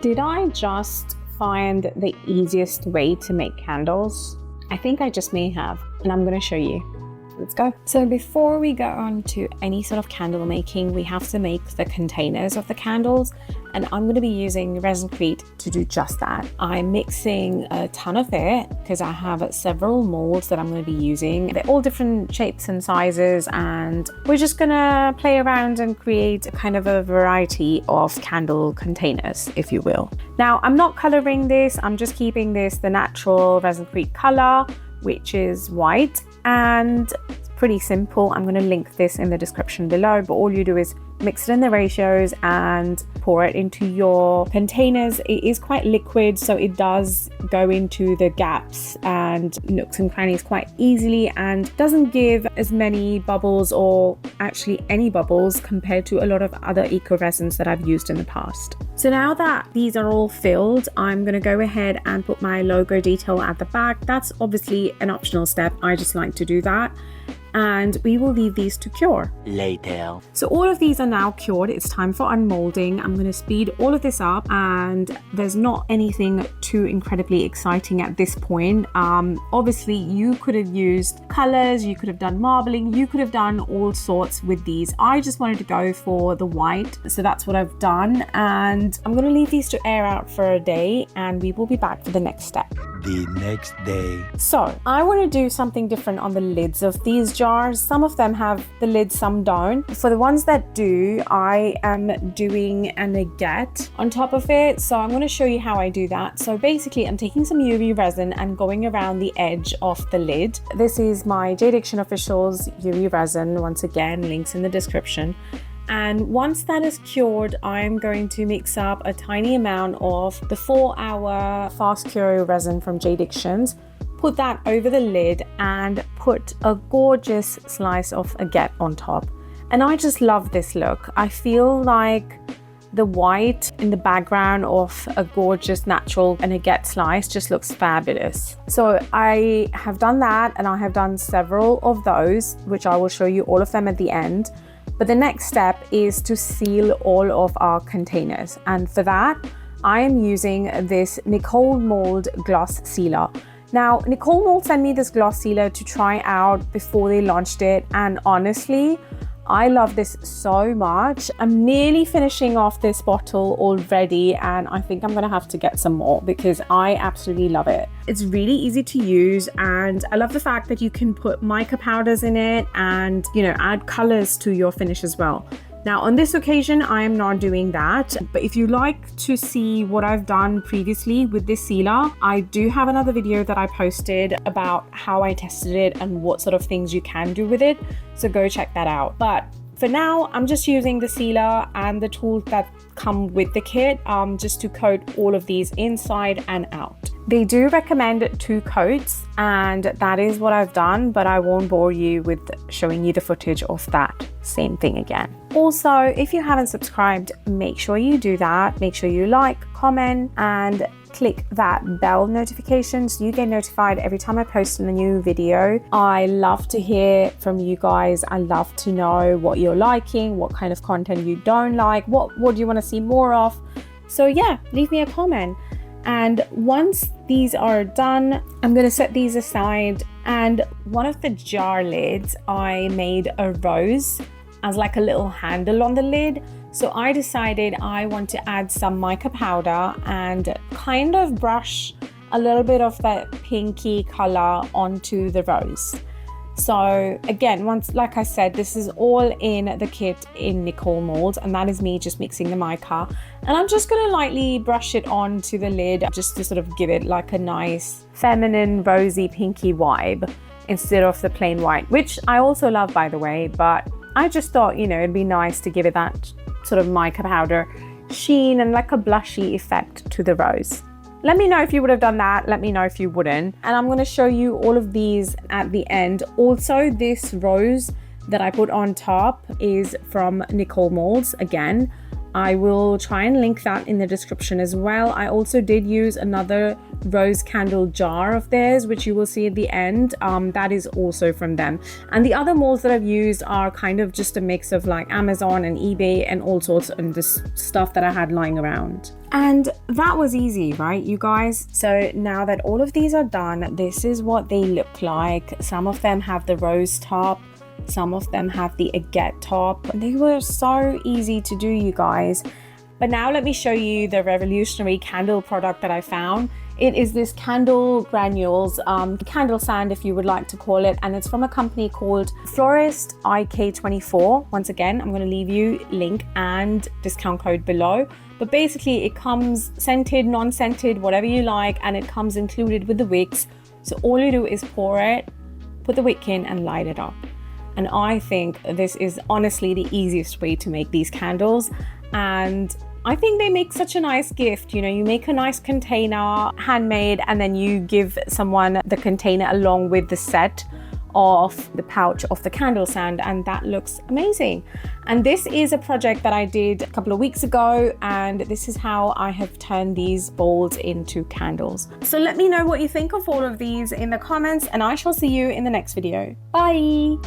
Did I just find the easiest way to make candles? I think I just may have, and I'm going to show you. Let's go. So before we go on to any sort of candle making, we have to make the containers of the candles, and I'm going to be using resincrete to do just that. I'm mixing a ton of it because I have several molds that I'm going to be using. They're all different shapes and sizes, and we're just going to play around and create kind of a variety of candle containers, if you will. Now, I'm not coloring this. I'm just keeping this the natural resincrete color, which is white, and it's pretty simple. I'm going to link this in the description below, but all you do is mix it in the ratios and pour it into your containers. It is quite liquid, so it does go into the gaps and nooks and crannies quite easily and doesn't give as many bubbles, or actually any bubbles, compared to a lot of other eco resins that I've used in the past. So now that these are all filled, I'm going to go ahead and put my logo detail at the back. That's obviously an optional step. I just like to do that. And we will leave these to cure later. So all of these are now cured. It's time for unmolding. I'm going to speed all of this up, and there's not anything too incredibly exciting at this point. Obviously you could have used colors, you could have done marbling, you could have done all sorts with these. I just wanted to go for the white, so that's what I've done, and I'm going to leave these to air out for a day, and we will be back for the next step. The next day. So I want to do something different on the lids of these jars. Some of them have the lids, some don't. For the ones that do, I am doing an agate on top of it. So I'm going to show you how I do that. So basically I'm taking some UV resin and going around the edge of the lid. This is my Jade Diction Officials UV resin. Once again, links in the description. And once that is cured, I'm going to mix up a tiny amount of the 4-hour fast cure resin from Jade Dictions, put that over the lid, and put a gorgeous slice of agate on top. And I just love this look. I feel like the white in the background of a gorgeous natural and agate slice just looks fabulous. So I have done that, and I have done several of those, which I will show you all of them at the end. But the next step is to seal all of our containers. And for that, I am using this Nicole Mold gloss sealer. Now, Nicole Mold sent me this gloss sealer to try out before they launched it. And honestly, I love this so much. I'm nearly finishing off this bottle already, and I think I'm gonna have to get some more because I absolutely love it. It's really easy to use, and I love the fact that you can put mica powders in it and, you know, add colors to your finish as well. Now, on this occasion, I am not doing that, but if you like to see what I've done previously with this sealer, I do have another video that I posted about how I tested it and what sort of things you can do with it, so go check that out. But for now, I'm just using the sealer and the tools that come with the kit just to coat all of these inside and out. They do recommend 2 coats, and that is what I've done, but I won't bore you with showing you the footage of that same thing again. Also, if you haven't subscribed, make sure you do that. Make sure you like, comment, and click that bell notification so you get notified every time I post a new video. I love to hear from you guys. I love to know what you're liking, what kind of content you don't like, what do you want to see more of. So yeah, leave me a comment. And once these are done, I'm going to set these aside. And one of the jar lids, I made a rose as like a little handle on the lid. So I decided I want to add some mica powder and kind of brush a little bit of that pinky color onto the rose. So again, once, like I said, this is all in the kit in Nicole Mold, and that is me just mixing the mica. And I'm just gonna lightly brush it onto the lid just to sort of give it like a nice feminine, rosy, pinky vibe instead of the plain white, which I also love, by the way, but I just thought, you know, it'd be nice to give it that sort of mica powder sheen and like a blushy effect to the rose. Let me know if you would have done that. Let me know if you wouldn't. And I'm going to show you all of these at the end. Also, this rose that I put on top is from Nicole Molds again. I will try and link that in the description as well. I also did use another rose candle jar of theirs, which you will see at the end. That is also from them. And the other molds that I've used are kind of just a mix of like Amazon and eBay and all sorts of this stuff that I had lying around. And that was easy, right, you guys? So now that all of these are done, this is what they look like. Some of them have the rose top. Some of them have the agate top. They were so easy to do, you guys. But now let me show you the revolutionary candle product that I found. It is this candle granules, candle sand if you would like to call it, and it's from a company called Florist IK24. Once again, I'm going to leave you link and discount code below. But basically it comes scented, non-scented, whatever you like, and it comes included with the wicks. So all you do is pour it, put the wick in and light it up. And I think this is honestly the easiest way to make these candles. And I think they make such a nice gift. You know, you make a nice container, handmade, and then you give someone the container along with the set of the pouch of the candle sand, and that looks amazing. And this is a project that I did a couple of weeks ago, and this is how I have turned these bowls into candles. So let me know what you think of all of these in the comments, and I shall see you in the next video. Bye.